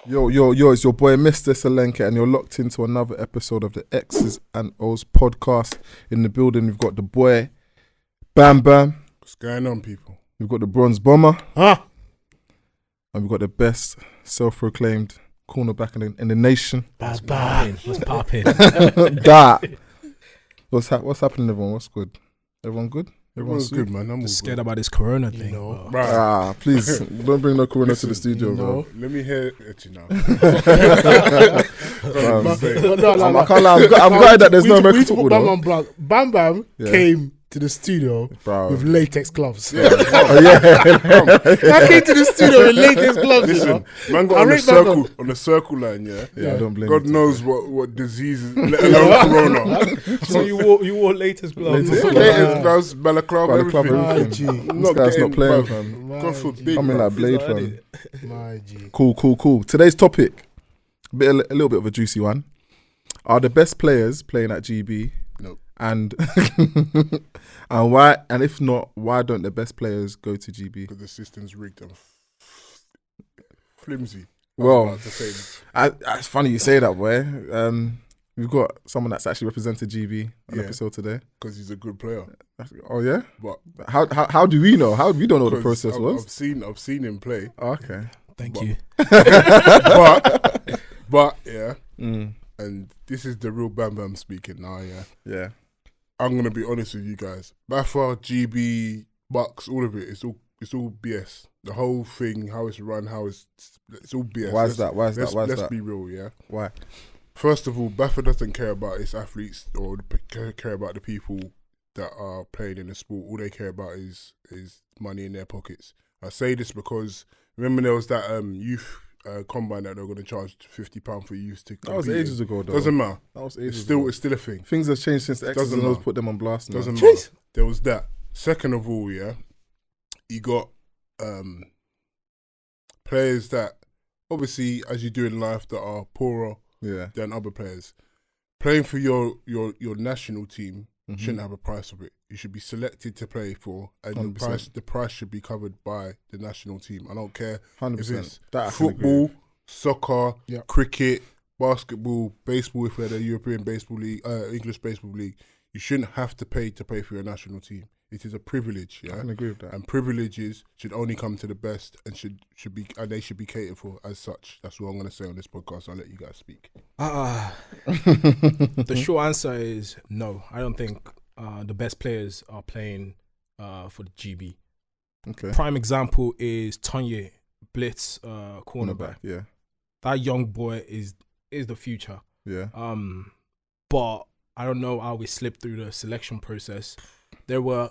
Yo, it's your boy Mr. Selenkay, and you're locked into another episode of the X's and O's podcast. In the building, we've got the boy Bam Bam. What's going on, people? We've got the Bronze Bomber. Huh? And we've got the best self-proclaimed cornerback in the nation. What's popping? That. What's happening, everyone? What's good? Everyone good? Everyone's good, man. I'm all scared about this corona thing. Right. Please don't bring no corona to the studio, bro. Let me hear it, you know. I can't lie. I'm glad that there's no American football, though. Bam Bam came to the studio with latex gloves. Yeah. I came to the studio with latex gloves. Listen, man got on the circle line, yeah. I don't blame God you. knows what diseases, let alone corona. So you wore latest gloves. Latest gloves, balaclava, everything. This guy's not playing, fam. God forbid. Coming like Blade, fam. My G. Cool. Today's topic, a little bit of a juicy one. Are the best players playing at GB? No. And and why? And if not, why don't the best players go to GB? Because the system's rigged and flimsy. Well, it's funny you say that, boy. We've got someone that's actually represented GB on the episode today. Because he's a good player. Oh yeah. But how do we know? We don't know what the process was. I've seen him play. Oh, okay. Thank you. But yeah. And this is the real Bam Bam speaking now. Yeah. I'm gonna be honest with you guys. Bafa, GB, Bucks, all of it. It's all BS. The whole thing, how it's run, it's all BS. Why is that? Let's be real, yeah. Why? First of all, Bafa doesn't care about its athletes or care about the people that are playing in the sport. All they care about is money in their pockets. I say this because remember there was that youth combine that they were going to charge £50 for youth to compete. That was ages ago, though. Doesn't matter. That was ages ago. It's still a thing. Things have changed since the X's and O's put them on blast now. Doesn't matter. There was that. Second of all, yeah, you got players that obviously, as you do in life, that are poorer than other players. Playing for your national team shouldn't have a price of it. You should be selected to play for, and the price should be covered by the national team. I don't care 100%. If it's football, soccer, cricket, basketball, baseball. If we're the European Baseball League, English Baseball League, you shouldn't have to pay for your national team. It is a privilege. Yeah? I can agree with that. And privileges should only come to the best, and they should be catered for as such. That's what I'm going to say on this podcast. I'll let you guys speak. The short answer is no. I don't think the best players are playing for the GB. Okay. Prime example is Tonye Blitz, cornerback. Yeah. That young boy is the future. Yeah. But I don't know how we slipped through the selection process. There were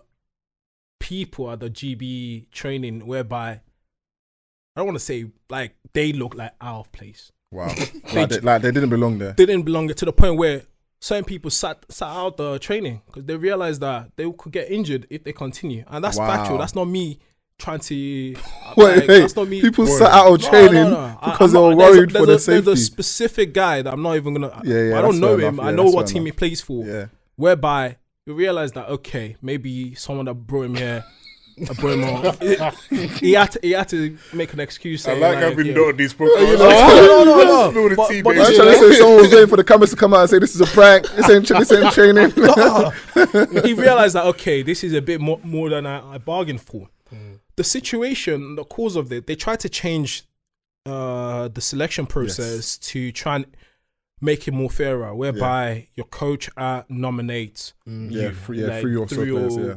people at the GB training whereby I don't want to say like they look like out of place. Wow. they didn't belong there. They didn't belong there, to the point where certain people sat out the training because they realized that they could get injured if they continue. And that's factual. That's not me trying to... Wait. That's not me. People sat out of training because they were worried for their safety. There's a specific guy that I'm not even going to... Yeah, I don't know him. Enough. I know what team he plays for. Yeah. Whereby you realize that, okay, maybe someone that brought him here... he had to make an excuse. I like having done these podcasts. No. But I'm trying to say someone was waiting for the cameras to come out and say this is a prank. This ain't training. He realized that, okay, this is a bit more than I bargained for. The situation, the cause of it, they tried to change the selection process to try and make it more fairer, whereby your coach nominates three or so players. Yeah.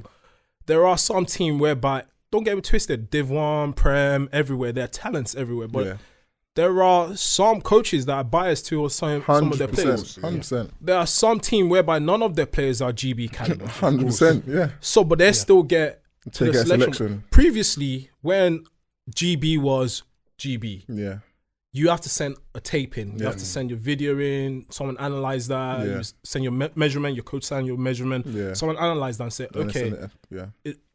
There are some teams whereby, don't get me twisted, Div 1, Prem, everywhere. There are talents everywhere. But there are some coaches that are biased to some of their players. 100%. There are some teams whereby none of their players are GB caliber. 100%, yeah. So, but they still get to the selection. Previously, when GB was GB, you have to send a tape in. You have to send your video in. Someone analyze that. You send your measurement. Your coach send your measurement. Someone analyze that and say, okay,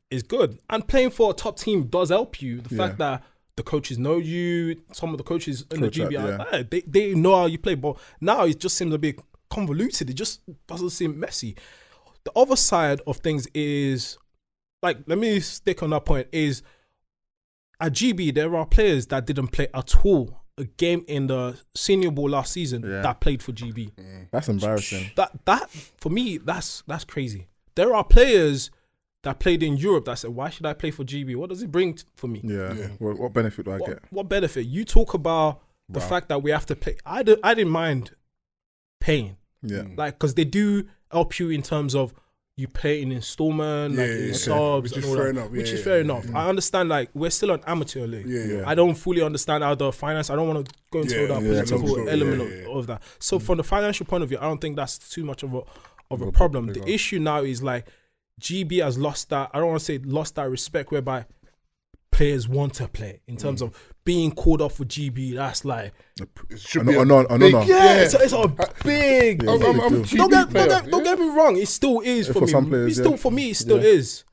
it's good. And playing for a top team does help you. The fact that the coaches know you. Some of the coaches in the GB, they know how you play. But now it just seems a bit convoluted. It just doesn't seem messy. The other side of things is, like, let me stick on that point, is at GB, there are players that didn't play at all a game in the senior ball last season that played for GB. That's embarrassing. That for me, that's crazy. There are players that played in Europe that said, why should I play for GB? What does it bring for me? Yeah. What benefit do I get? What benefit? You talk about the fact that we have to pay. I didn't mind paying. Yeah. Like, because they do help you in terms of you pay in installment, in subs, which is fair enough. Which is fair enough. I understand, like, we're still an amateur league. Yeah. I don't fully understand how the finance. I don't want to go into that political element of that. So from the financial point of view, I don't think that's too much of a problem. The issue now is like GB has lost that. I don't want to say lost that respect whereby players want to play in terms of being called up for GB. That's like it should be it's a big. Don't get me wrong. It still is for me. Some players, for me, it still is.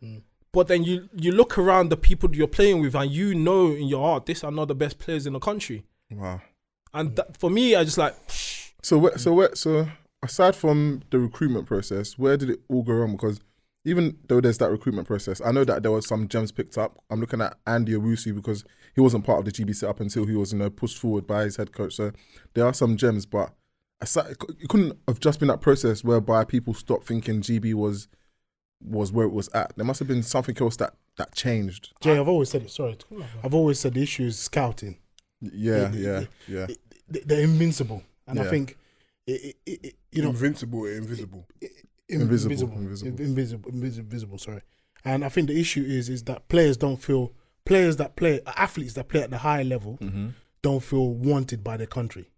But then you look around the people you're playing with, and you know in your heart, these are not the best players in the country. Wow. And for me, I just like. So aside from the recruitment process, where did it all go wrong? Because even though there's that recruitment process, I know that there was some gems picked up. I'm looking at Andy Owusu because he wasn't part of the GB setup until he was, pushed forward by his head coach. So there are some gems, but it couldn't have just been that process whereby people stopped thinking GB was where it was at. There must have been something else that changed. Jay, I've always said it. Sorry, I've always said the issue is scouting. Yeah. They're invincible, and I think invincible, invisible. Invisible. Sorry, and I think the issue is that athletes that play at the higher level don't feel wanted by their country.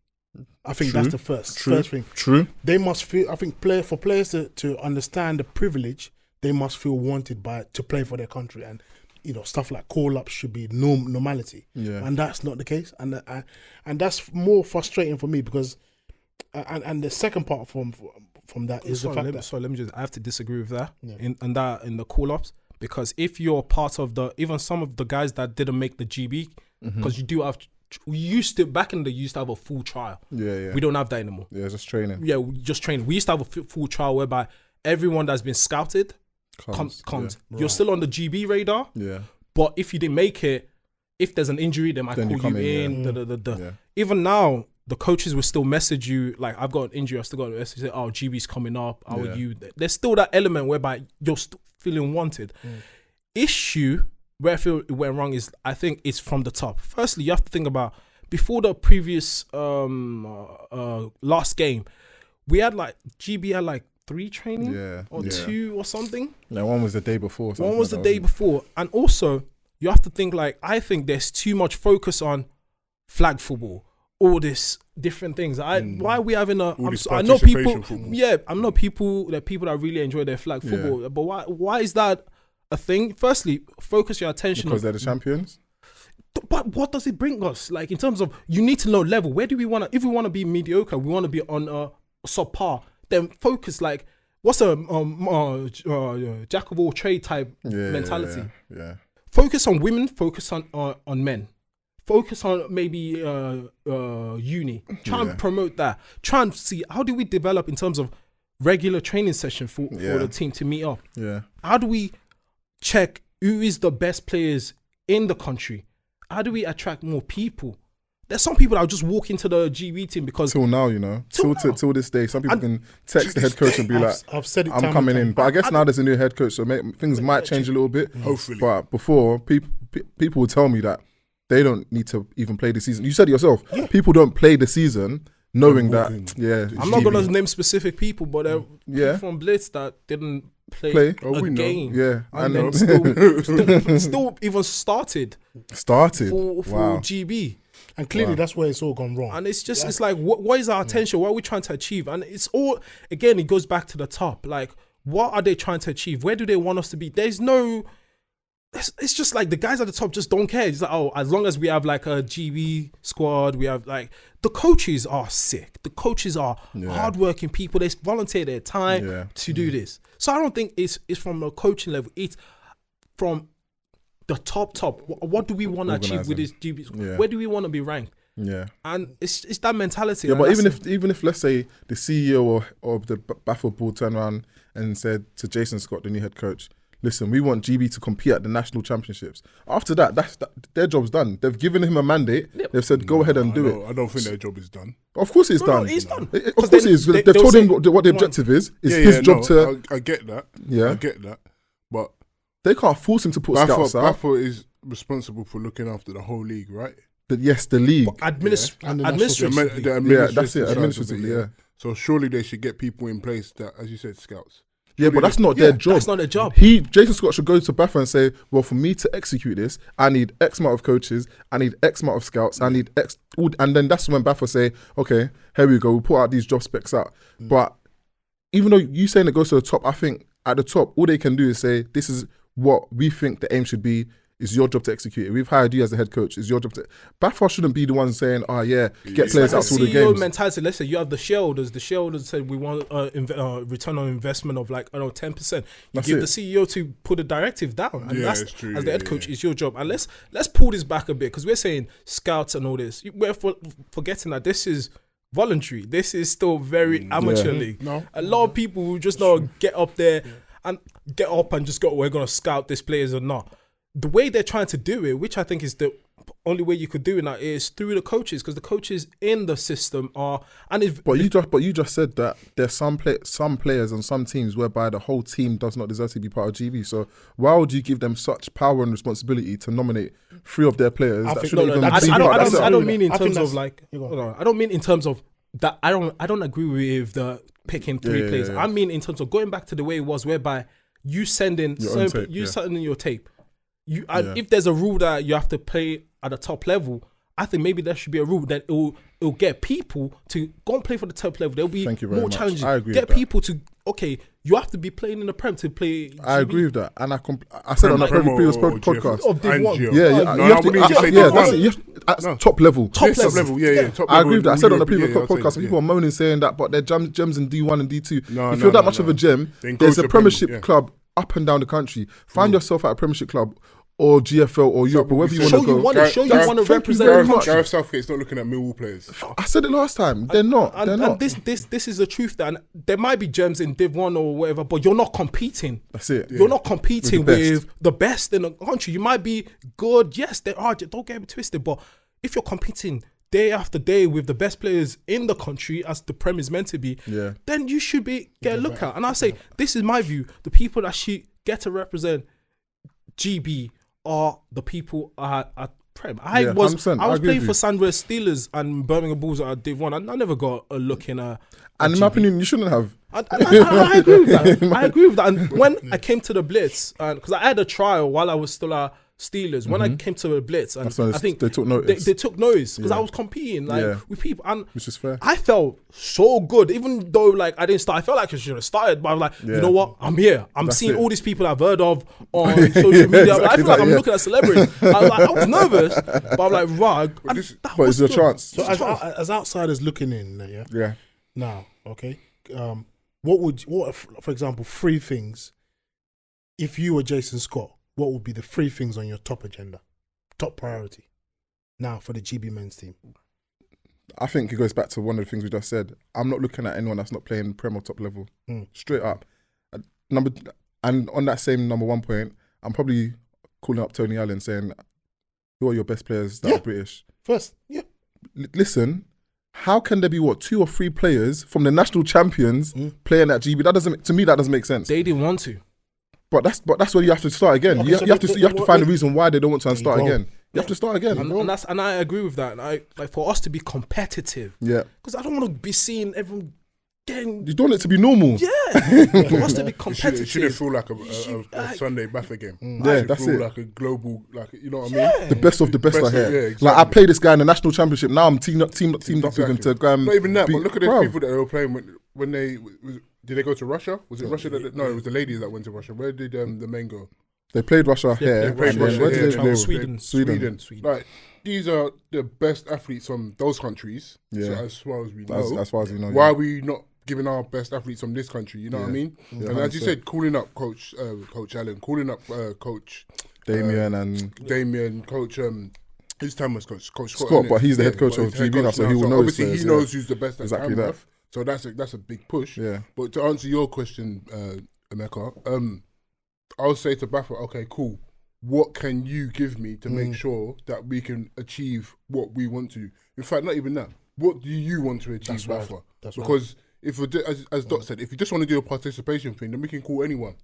I think that's the first thing. True. They must feel. I think for players to understand the privilege, they must feel wanted to play for their country, and stuff like call-ups should be normality. Yeah. And that's not the case, and that's more frustrating for me because, and the second part from that is the fact that. So let me I have to disagree with that in the call-ups, because if you're part of even some of the guys that didn't make the GB, because you do have. We used to back in the used to have a full trial. Yeah. We don't have that anymore. Yeah, just training. Yeah, just training. We used to have a full trial whereby everyone that's been scouted comes. Yeah. You're still on the GB radar. Yeah. But if you didn't make it, if there's an injury, they might call you in. Yeah. Even now, the coaches will still message you like, "I've got an injury." I still got a message. Say, "Oh, GB's coming up. How are you?" There's still that element whereby you're still feeling wanted. Issue where I feel it went wrong is, I think it's from the top. Firstly, you have to think about, before the previous last game, we had GB had 3 training or 2 or something. No, one was the day before. One was the day before. And also, you have to think I think there's too much focus on flag football, all this different things. Why are we having I know people, I know people that really enjoy their flag football, but why is that a thing? Firstly, focus your attention because they're the champions. But what does it bring us? Like, in terms of, you need to know level. Where do we want to, if we want to be mediocre, we want to be on subpar, then focus, what's a jack of all trade type mentality? Yeah. Focus on women, focus on men. Focus on maybe uni. Try and promote that. Try and see, how do we develop in terms of regular training session for the team to meet up? Yeah. How do we check who is the best players in the country? How do we attract more people? There's some people that just walk into the GB team because... Till now, till this day, some people can text the head coach and be I've said it, I'm coming in. But I guess now there's a new head coach, so things might change a little bit. Hopefully. But before, people would tell me that they don't need to even play the season. You said it yourself. People don't play the season knowing that, I'm not going to name specific people, but people from Blitz that didn't play a game. Yeah. And then still even started for GB. And clearly that's where it's all gone wrong. And it's just, it's like, what is our attention? What are we trying to achieve? And it's all, again, it goes back to the top. Like, what are they trying to achieve? Where do they want us to be? There's no... It's just like the guys at the top just don't care. It's like, as long as we have a GB squad, we have the coaches are sick. The coaches are hardworking people. They volunteer their time to do this. So I don't think it's from a coaching level. It's from the top. What do we want to achieve with this GB squad? Yeah. Where do we want to be ranked? Yeah, and it's that mentality. Yeah, but even if let's say the CEO or the Baffle Board turned around and said to Jason Scott, the new head coach, listen, we want GB to compete at the national championships. After that, their job's done. They've given him a mandate. They've said, go ahead and do it. I don't think their job is done. Of course it's done. No, it's done. Of course it is. They've told him what the objective is. It's his job to... I get that. Yeah. I get that. But... They can't force him to put scouts out. Baffle is responsible for looking after the whole league, right? Yes, the league. Administratively. That's it. Administratively, yeah. So surely they should get people in place that, as you said, scouts. Yeah, but that's not their job. That's not their job. Jason Scott should go to Baffa and say, well, for me to execute this, I need X amount of coaches, I need X amount of scouts, I need X, and then that's when Baffa say, okay, here we go, we'll put out these job specs out. But even though you saying it goes to the top, I think at the top, all they can do is say, this is what we think the aim should be. It's your job to execute it. We've hired you as the head coach. It's your job to... Baffa shouldn't be the one saying, get players out to all the games. Mentality. Let's say you have the shareholders. The shareholders said we want return on investment of 10%. You give the CEO to put a directive down. And that's true. As the head coach, it's your job. And let's pull this back a bit, because we're saying scouts and all this. We're forgetting that this is voluntary. This is still very amateur league. No. A lot of people will just not get up there and just go, we're going to scout these players or not. The way they're trying to do it, which I think is the only way you could do it now, is through the coaches, because the coaches in the system are. But you just said that there's some players and some teams whereby the whole team does not deserve to be part of GB. So why would you give them such power and responsibility to nominate 3 of their players? I don't mean in terms of I don't mean in terms of that. I don't agree with the picking 3 players. I mean in terms of going back to the way it was, whereby you send in your tape. If there's a rule that you have to play at the top level, I think maybe there should be a rule that it'll get people to go and play for the top level. There'll be more challenges. I agree get people to, you have to be playing in the Prem to play GB. I agree with that. And I said on the previous podcast. Of Div 1. Top level. Top level. I agree with that. I said on the previous podcast, people are moaning saying that, but they're gems in D1 and D2. If you're that much of a gem, there's a Premiership club up and down the country. Find yourself at a Premiership club, or GFL or Europe, or wherever you want to go. Show you want to represent the country. Gareth Southgate's not looking at Millwall players. I said it last time. They're not. And this is the truth. That there might be gems in Div 1 or whatever, but you're not competing. That's it. You're not competing with the best in the country. You might be good. Yes, there are. Don't get it twisted. But if you're competing day after day with the best players in the country, as the Prem is meant to be, then you should get a look at. And I say, this is my view. The people that should get to represent GB are the people at Prem. I was playing for Sandwich Steelers and Birmingham Bulls at Div 1. I never got a look in a. And in my opinion, you shouldn't have. I agree with that. I agree with that. And when I came to the Blitz, because I had a trial while I was still at Steelers, when I came to the Blitz, and I think they took notice. They took notice because I was competing with people, and which is fair. I felt so good, even though I didn't start. I felt like I should have started, but I was like, you know what? I'm here. I'm seeing all these people I've heard of on social media. I feel like I'm looking at celebrities. I was nervous, but I'm like, rug. But it's your chance. So as outsiders looking in, yeah. Now, okay, what for example, 3 things, if you were Jason Scott, what would be the 3 things on your top agenda, top priority now for the GB men's team? I think it goes back to one of the things we just said. I'm not looking at anyone that's not playing Prem or top level. Straight up. And on that same number 1 point, I'm probably calling up Tony Allen saying, who are your best players that are British? First, listen, how can there be 2 or 3 players from the national champions playing at GB? To me, that doesn't make sense. They didn't want to. But that's where you have to start again. Okay, you have to find a reason why they don't want to start again. You have to start again. And I agree with that. And for us to be competitive. Yeah. Because I don't want to be seeing everyone getting. You don't want it to be normal. Yeah. For us to be competitive. It shouldn't feel like a Sunday Baffa game. Yeah, that's it. Like a global, you know what I mean? The best of the best are here. Yeah, exactly. I played this guy in the national championship. Now I'm teamed up with him to go and not even that, but look at the people that they were playing when they. Did they go to Russia? Was it Russia? No, it was the ladies that went to Russia. Where did the men go? They played Russia here. They played Russia where did here. they go? Sweden. Like, these are the best athletes from those countries. Yeah. So as far as we know. As far as we know. Why are we not giving our best athletes from this country? You know what I mean? Yeah, and as you said, calling up Coach Allen, calling up Coach Damien, Coach. His time was Coach Scott, but he's the head coach of GB now, so he will know. Obviously, he knows who's the best. Exactly that. So that's a big push. Yeah. But to answer your question, Emeka, I'll say to Baffa, okay, cool. What can you give me to make sure that we can achieve what we want to? In fact, not even that. What do you want to achieve, Baffa? Because if as Dot said, if you just want to do a participation thing, then we can call anyone.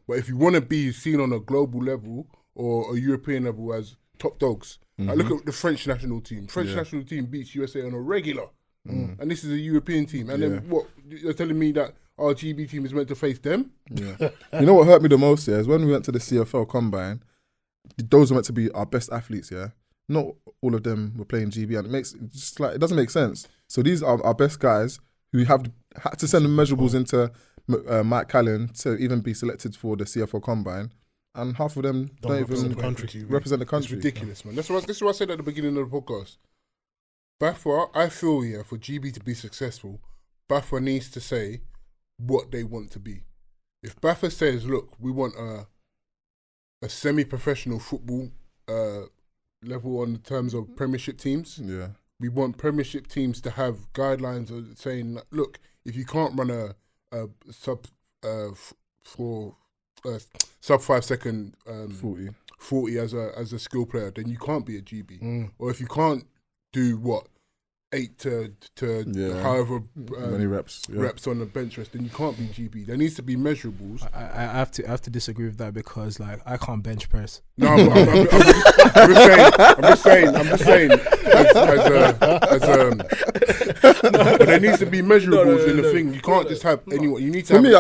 But if you want to be seen on a global level or a European level as top dogs, I look at the French national team. French national team beats USA on a regular, and this is a European team. And then what? You're telling me that our GB team is meant to face them? Yeah. You know what hurt me the most? Yeah, is when we went to the CFL Combine. Those were meant to be our best athletes. Yeah, not all of them were playing GB, and it doesn't make sense. So these are our best guys who had to send the measurables into Mike Callan to even be selected for the CFL Combine. And half of them don't even represent the country. It's ridiculous, man. This is what I said at the beginning of the podcast. Baffa, I feel, for GB to be successful, Baffa needs to say what they want to be. If Baffa says, look, we want a semi-professional football level on the terms of Premiership teams, we want Premiership teams to have guidelines of saying, look, if you can't run a sub 5 second 40 as a skill player, then you can't be a GB. Or if you can't do 8 to however many reps on the bench rest, then you can't be GB. There needs to be measurables. I have to disagree with that because I can't bench press. No, I'm just saying. But there needs to be measurables in the thing. You can't just have anyone. You need to. For me,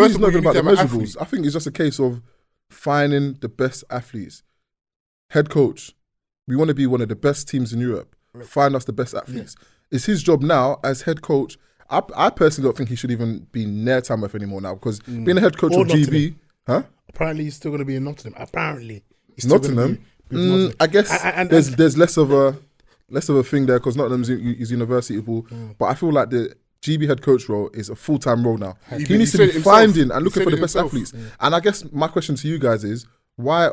it's not even about the measurables. I think it's just a case of finding the best athletes. Head coach, we want to be one of the best teams in Europe. Find us the best athletes. It's his job now as head coach. I personally don't think he should even be near Tamworth anymore now because being a head coach of GB, apparently he's still going to be in Nottingham. Apparently, he's Nottingham. I guess there's less of a thing there because Nottingham's is university people. But I feel like the GB head coach role is a full-time role now. He needs to be finding and looking for the best athletes. And I guess my question to you guys is why?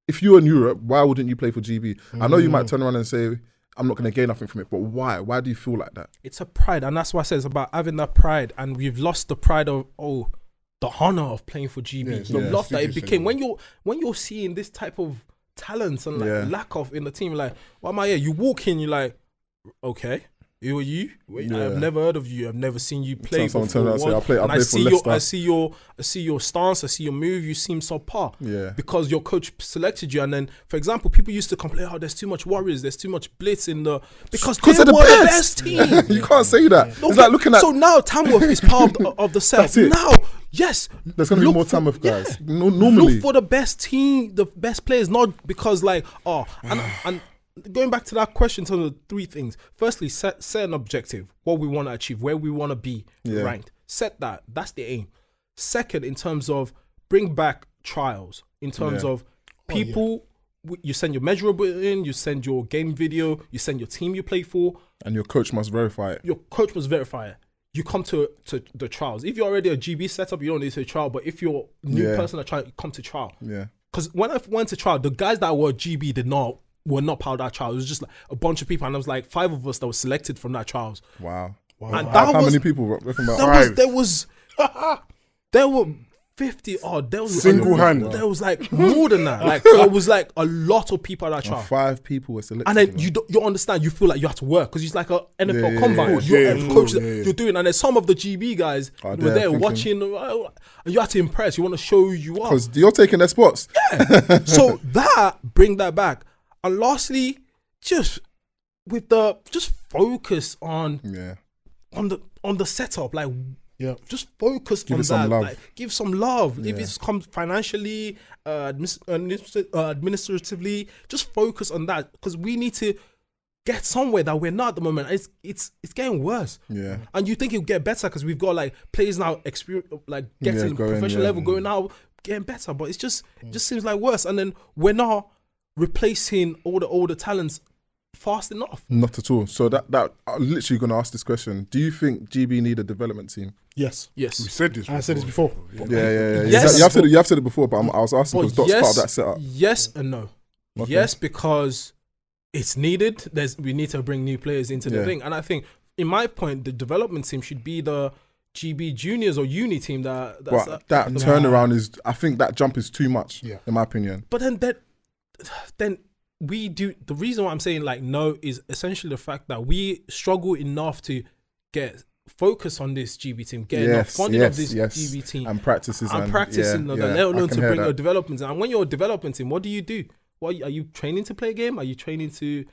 If you're in Europe, why wouldn't you play for GB? I know you might turn around and say, I'm not going to gain nothing from it, but why? Why do you feel like that? It's a pride, and that's what I said. It's about having that pride, and we've lost the pride of the honor of playing for GB. The love that it became when you're seeing this type of talents and lack of in the team. Like, why am I here? You walk in, you're like, okay, who are you? I've never heard of you. I've never seen you play before. I see your stance. I see your move. You seem subpar. Yeah. Because your coach selected you, and then, for example, people used to complain, there's too much Warriors, there's too much blitz in the because they were the best team. You can't say that. Okay. It's like looking at. So now Tamworth is part of the set. Now, yes, there's gonna be more Tamworth guys. Normally, look for the best team, the best players, not because and going back to that question, so the three things. Firstly, set an objective, what we want to achieve, where we want to be ranked. Set that. That's the aim. Second, in terms of bring back trials, in terms of people, you send your measurable in, you send your game video, you send your team you play for. And your coach must verify it. Your coach must verify it. You come to the trials. If you're already a GB setup, you don't need to trial. But if you're a new person that try, come to trial. Yeah. Because when I went to trial, the guys that were GB were not part of that trial. It was just like a bunch of people, and there was like 5 of us that were selected from that trials. Wow. And how many people? Reckon about 5. There were 50 odd. There was single hand. There was like more than that. Like there was like a lot of people at that trial. 5 people were selected. And then you understand. You feel like you have to work because it's like an NFL combine. You're doing, and then some of the GB guys were there watching. And you have to impress. You want to show you up because you're taking their spots. Yeah. So bring that back. And lastly, just focus on the setup, like just focus on that. Like, give some love. If it's comes financially, administratively, just focus on that because we need to get somewhere that we're not at the moment. It's getting worse. Yeah, and you think it'll get better because we've got like players now getting professional level, going out, getting better, but it just seems like worse. And then we're not replacing all the older talents fast enough. Not at all. So that I'm literally going to ask this question. Do you think GB need a development team? Yes. We said this. I said this before. Yeah. Yes. You have said it before, but I was asking because Dot's part of that setup. Yes and no. Okay. Yes, because it's needed. We need to bring new players into the thing. And I think, in my point, the development team should be GB juniors or uni team that turnaround is, I think that jump is too much, in my opinion. But then we do, the reason why I'm saying like no is essentially the fact that we struggle enough to get focus on this GB team, get enough funding of this GB team and practicing let alone to bring a development. And when you're a development team, what do you do? What are you training to play a game? Are you training to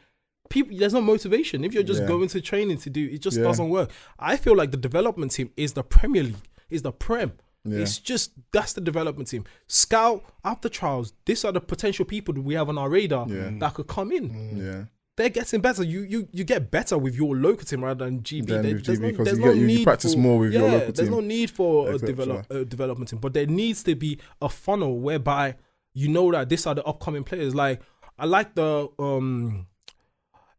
people? There's no motivation. If you're just going to training to do, it just doesn't work. I feel like the development team is the Premier League, is the Prem. Yeah. It's just, that's the development team. Scout after trials. These are the potential people that we have on our radar that could come in. Yeah, they're getting better. You get better with your local team rather than GB. There's no need you practice more with your local team. There's no need for a development team, but there needs to be a funnel whereby you know that these are the upcoming players. Like I like the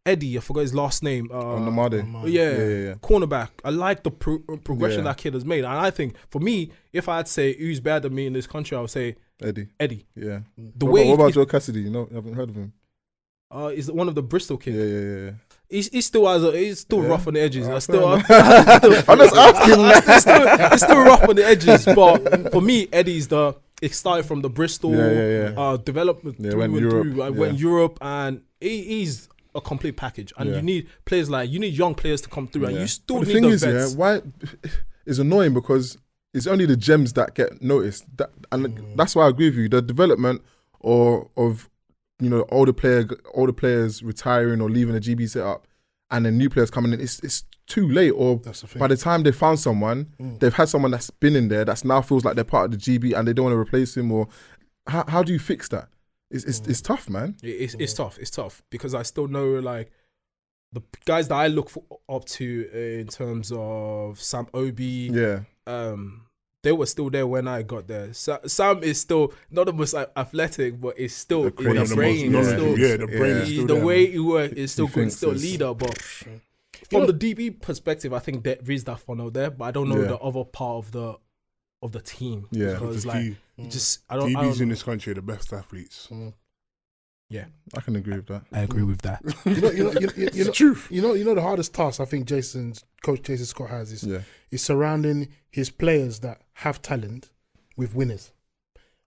Eddie, I forgot his last name. Namade. Yeah, cornerback. I like the progression that kid has made. And I think, for me, if I had to say who's better than me in this country, I would say Eddie. Yeah. What about Joe Cassidy? You haven't heard of him? Is one of the Bristol kids. Yeah. He's still rough on the edges. I'm just asking. It's still rough on the edges. But for me, Eddie's it started from the Bristol development went Europe, and he's a complete package. And you need players you need young players to come through, and you still need the vets. Why it's annoying because it's only the gems that get noticed. That's why I agree with you. The development of older players retiring or leaving the GB setup, and then new players coming in, it's too late. Or by the time they found someone, they've had someone that's been in there that's now feels like they're part of the GB, and they don't want to replace him. Or how do you fix that? It's tough, man. It's tough because I still know like the guys that I look up to in terms of Sam Obi. They were still there when I got there. Sam is still not the most athletic, but it's still the brain. The brain is still the way he works is still good, still a leader. But from the DB perspective, I think there is that funnel there, but I don't know the other part of the team. Yeah, because DBs in this country are the best athletes. Yeah, I can agree with that. I agree with that. It's the truth. You know the hardest task I think Coach Jason Scott has is surrounding his players that have talent with winners.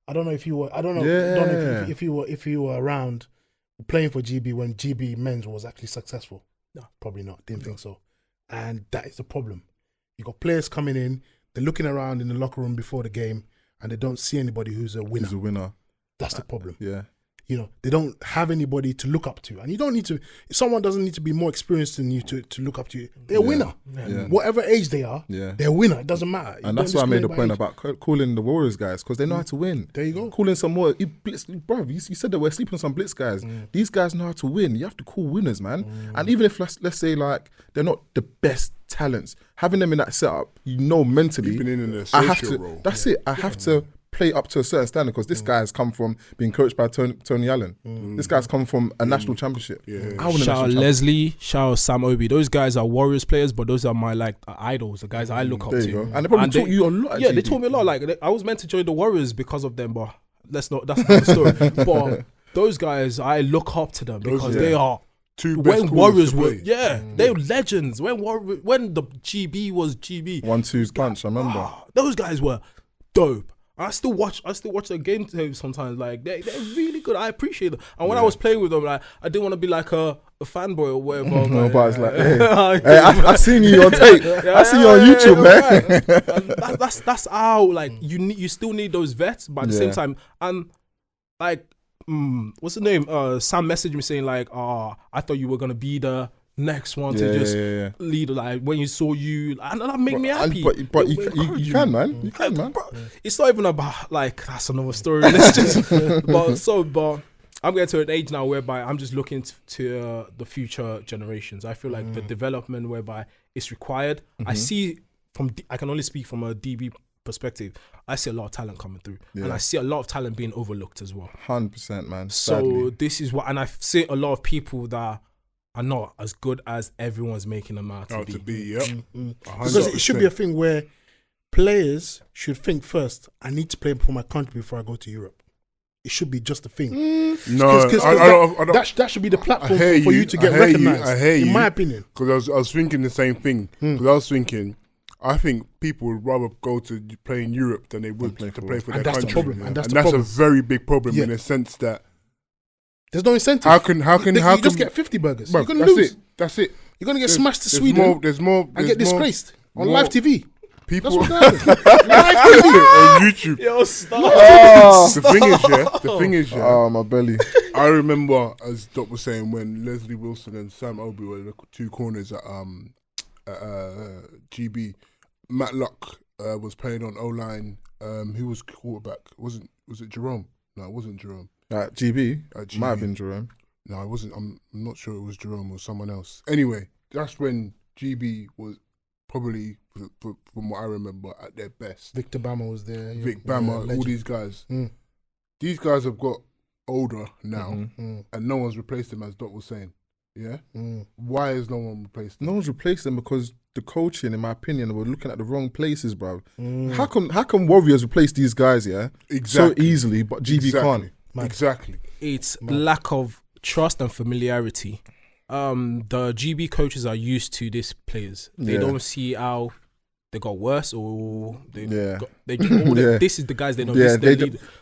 I don't know if you were. I don't know if you were around playing for GB when GB men's was actually successful. No, probably not. Didn't think so. And that is the problem. You got players coming in. They're looking around in the locker room before the game, and they don't see anybody who's a winner. That's the problem. Yeah. They don't have anybody to look up to. And you don't need to, someone doesn't need to be more experienced than you to look up to you. They're a winner. Yeah. Whatever age they are, they're a winner. It doesn't matter. And that's why I made a point about calling the Warriors guys, because they know how to win. There you go. Calling some more, bro, you said that we're sleeping on some blitz guys. These guys know how to win. You have to call winners, man. And even if, let's say, like, they're not the best talents, having them in that setup, mentally, I have to, role. That's it. I have to play up to a certain standard, because this guy has come from being coached by Tony Allen. This guy's come from a national championship. Shout out Leslie, shout out Sam Obi. Those guys are Warriors players, but those are my idols, the guys I look up to. Go. And they probably taught you a lot. They taught me a lot. Like, I was meant to join the Warriors because of them, but that's another story. But those guys, I look up to them because they are when Warriors were, they were legends. When the GB was GB, 1-2 punch. I remember those guys were dope. I still watch the game tapes sometimes. Like they're really good. I appreciate them. And when I was playing with them, like I didn't want to be like a fanboy or whatever. No, but it's like, hey, I seen you on tape. I seen you on YouTube, man. And that's how you still need those vets, but at the same time, and like what's the name? Sam messaged me saying like, I thought you were gonna be the next one to lead, like when you saw you, and that made me happy. But you can, man. You can, man. Bro, it's not even about like that's another story. Let's just, but I'm getting to an age now whereby I'm just looking to the future generations. I feel like the development whereby it's required. I see I can only speak from a DB perspective. I see a lot of talent coming through, and I see a lot of talent being overlooked as well. 100%, man. So sadly. This is what, and I see a lot of people that are not as good as everyone's making them out to be. Because it should be a thing where players should think first, I need to play for my country before I go to Europe. It should be just a thing. That should be the platform for you to get recognised. I hear you. In my opinion. Because I was thinking the same thing. Because I was thinking, I think people would rather go to play in Europe than they would to play for their country. The problem. And that's a very big problem in the sense that there's no incentive. How can you just get 50 burgers? Bro, you're gonna lose. That's it. You're gonna get smashed to Sweden. There's more. And get disgraced on live TV. People That's what happens. Live TV on YouTube. Yo, stop. The thing is, oh, my belly. I remember, as Doc was saying, when Leslie Wilson and Sam Obi were the two corners at GB. Matt Luck was playing on O-line. Who was quarterback? Was it Jerome? No, it wasn't Jerome. At GB? GB. Might have been Jerome. No, it wasn't. I'm not sure it was Jerome or someone else. Anyway, that's when GB was probably, from what I remember, at their best. Victor Bama was there. Vic Bama, all these guys. These guys have got older now, and no one's replaced them, as Doc was saying. Yeah? Why has no one replaced them? No one's replaced them because the coaching, in my opinion, we're looking at the wrong places, bro. How come Warriors replace these guys, so easily, but GB can't? Exactly. It's lack of trust and familiarity. The GB coaches are used to these players. They don't see how they got worse or this is the guys they know.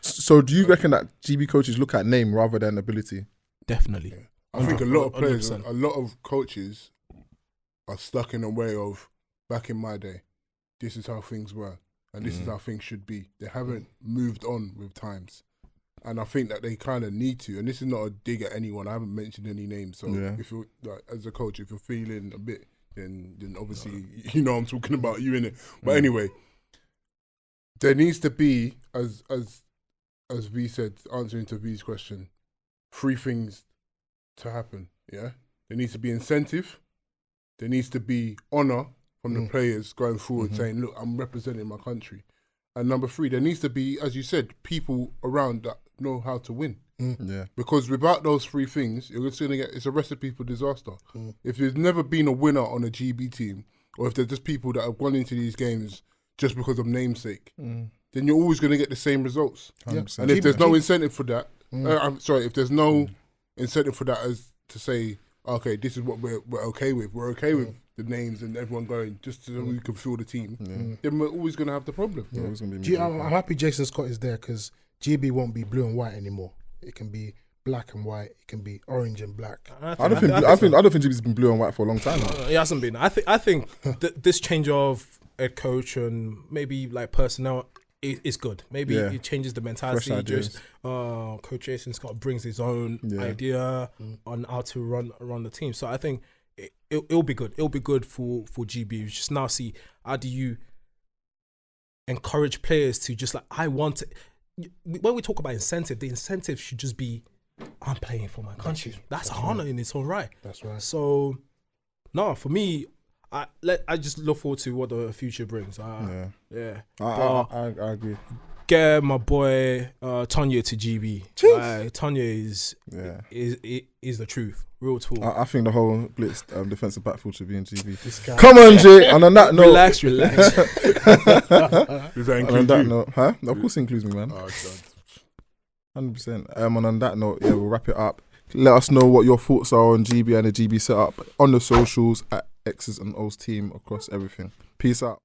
So do you reckon that GB coaches look at name rather than ability? Definitely. Yeah. I think a lot of players, 100%. a lot of coaches are stuck in a way of, back in my day, this is how things were and this is how things should be. They haven't moved on with times. And I think that they kind of need to. And this is not a dig at anyone. I haven't mentioned any names. So if you're, like, as a coach, if you're feeling a bit, then obviously, you know I'm talking about you, innit? But anyway, there needs to be, as V said, answering to V's question, 3 things to happen, yeah? There needs to be incentive. There needs to be honour from the players going forward saying, look, I'm representing my country. And number 3, there needs to be, as you said, people around that know how to win. Yeah. Because without those 3 things, you're just gonna get, it's a recipe for disaster. If there's never been a winner on a GB team, or if there's just people that have gone into these games just because of namesake, then you're always gonna get the same results. And if there's no incentive for that, if there's no incentive for that as to say, okay, this is what we're okay with. We're okay with the names and everyone going just so we can fill the team. Then we're always going to have the problem. I'm happy Jason Scott is there because GB won't be blue and white anymore. It can be black and white. It can be orange and black. I don't think GB's been blue and white for a long time now. It hasn't been. I think this change of head coach and maybe like personnel is good. Maybe it changes the mentality. Just Coach Jason Scott brings his own idea on how to run the team. So I think it'll be good. It'll be good for GB. You just now see, how do you encourage players to just like, I want to. When we talk about incentive, the incentive should just be, I'm playing for my country. That's honor in its own right. That's right. So, no, for me, I just look forward to what the future brings. I agree. Get my boy Tanya to GB. Tanya is the truth. Real talk. I think the whole blitz defensive backfield should be in GB. Come on, Jay. And on that note, relax. Does that include on that you? note, huh? Of course, it includes me, man. 100%. And on that note, we'll wrap it up. Let us know what your thoughts are on GB and the GB setup on the socials at X's and O's team across everything. Peace out.